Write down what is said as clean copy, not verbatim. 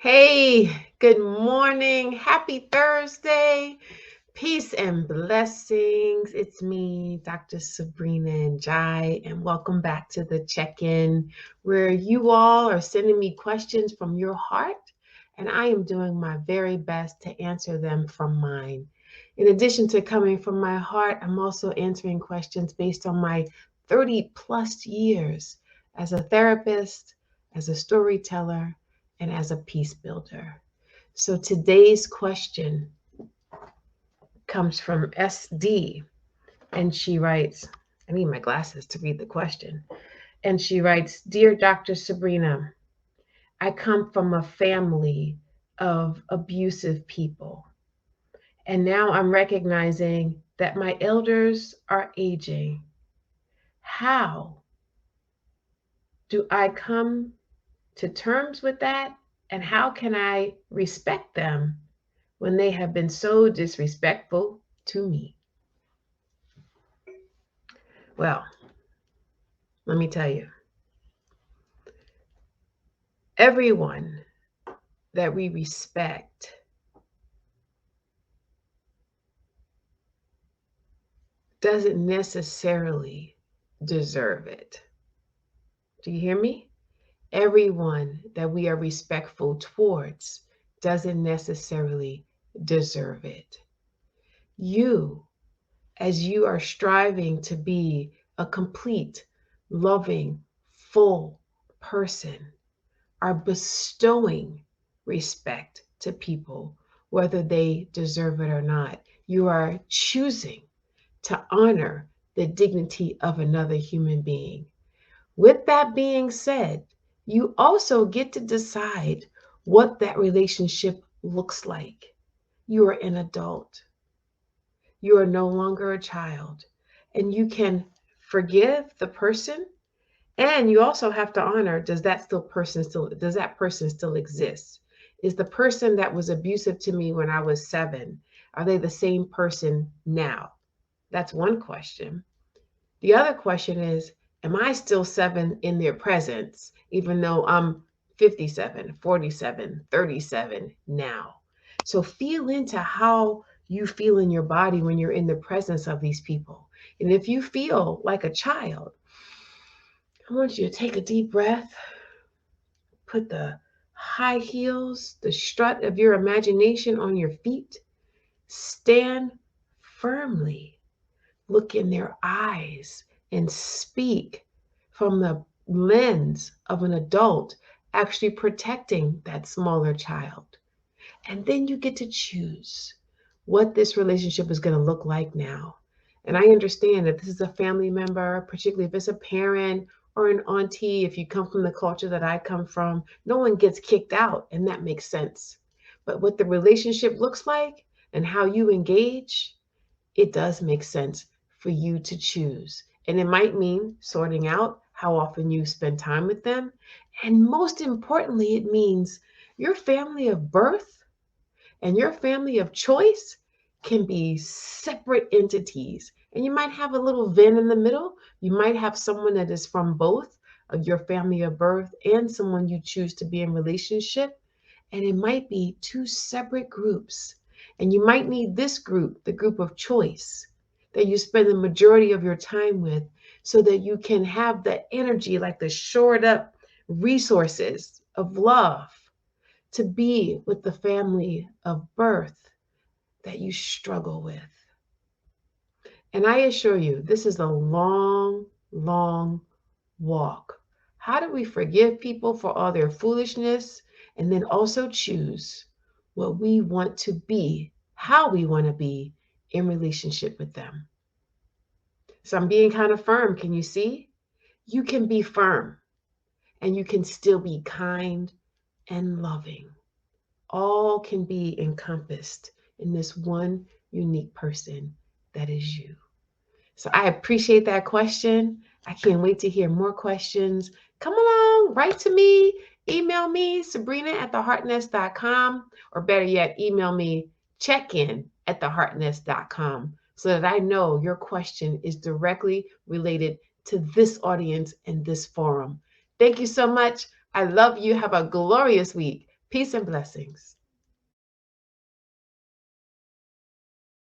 Hey, good morning. Happy Thursday. Peace and blessings. It's me, Dr. Sabrina and Jai, and welcome back to the check-in where you all are sending me questions from your heart, and I am doing my very best to answer them from mine. In addition to coming from my heart, I'm also answering questions based on my 30 plus years as a therapist, as a storyteller, and as a peace builder. So today's question comes from SD, and she writes, I need my glasses to read the question. And she writes, Dear Dr. Sabrina, I come from a family of abusive people. And now I'm recognizing that my elders are aging. How do I come to terms with that? And how can I respect them when they have been so disrespectful to me? Well, let me tell you, everyone that we respect doesn't necessarily deserve it. Do you hear me? Everyone that we are respectful towards doesn't necessarily deserve it. You, as you are striving to be a complete, loving, full person, are bestowing respect to people, whether they deserve it or not. You are choosing to honor the dignity of another human being. With that being said, you also get to decide what that relationship looks like. You are an adult. You are no longer a child, and you can forgive the person, and you also have to honor, does that person still exist? Is the person that was abusive to me when I was 7, are they the same person now? That's one question. The other question is, am I still 7 in their presence, even though I'm 57, 47, 37 now? So feel into how you feel in your body when you're in the presence of these people. And if you feel like a child, I want you to take a deep breath, put the high heels, the strut of your imagination on your feet, stand firmly, look in their eyes, and speak from the lens of an adult actually protecting that smaller child. And then you get to choose what this relationship is going to look like now. And I understand that this is a family member, particularly if it's a parent or an auntie, if you come from the culture that I come from, no one gets kicked out, and that makes sense. But what the relationship looks like and how you engage, it does make sense for you to choose. And it might mean sorting out how often you spend time with them. And most importantly, it means your family of birth and your family of choice can be separate entities. And you might have a little Venn in the middle. You might have someone that is from both of your family of birth and someone you choose to be in relationship. And it might be two separate groups. And you might need this group, the group of choice, that you spend the majority of your time with, so that you can have the energy, like the shored up resources of love, to be with the family of birth that you struggle with. And I assure you, this is a long, long walk. How do we forgive people for all their foolishness and then also choose what we want to be, how we want to be in relationship with them? So I'm being kind of firm. Can you see? You can be firm and you can still be kind and loving. All can be encompassed in this one unique person that is you. So I appreciate that question. I can't wait to hear more questions. Come along, write to me, email me, Sabrina at theheartnest.com, or better yet, email me, check-in at theheartnest.com, so that I know your question is directly related to this audience and this forum. Thank you so much. I love you. Have a glorious week. Peace and blessings.